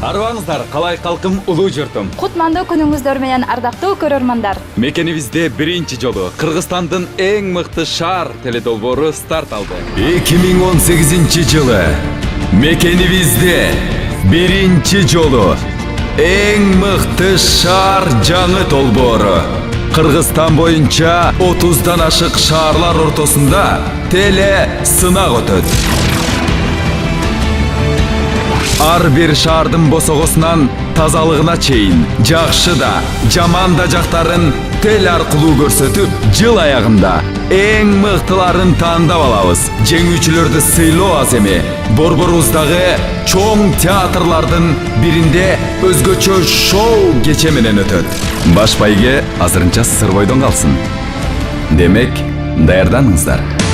Арыбаңыздар, калай калкым, улуу журтум. Кутмандуу күнүңүздөр менен ардактуу көрөрмандар. Мекенибизде биринчи жолу Кыргызстандын эң мыкты шаар теледолбоору старт алды. 2018 жылы мекенибизде биринчи жолу эң мыкты шаар жаңы долбоору Кыргызстан боюнча 30дан ашык шаарлар ортосунда теле сынак өтөт. Ар бир шаардын босогосунан тазалыгына чейин жакшы да, жаман да жактарын тел аркылуу көрсөтүп, жыл аягында эң мыктыларын тандап алабыз. Жеңүүчүлөрдү сыйлоо аз эми. Борборубуздагы чоң театрлардын биринде өзгөчө шоу кече менен өтөт. Баш байге азырынча сыр бойдон калсын. Демек, даярданыңыздар.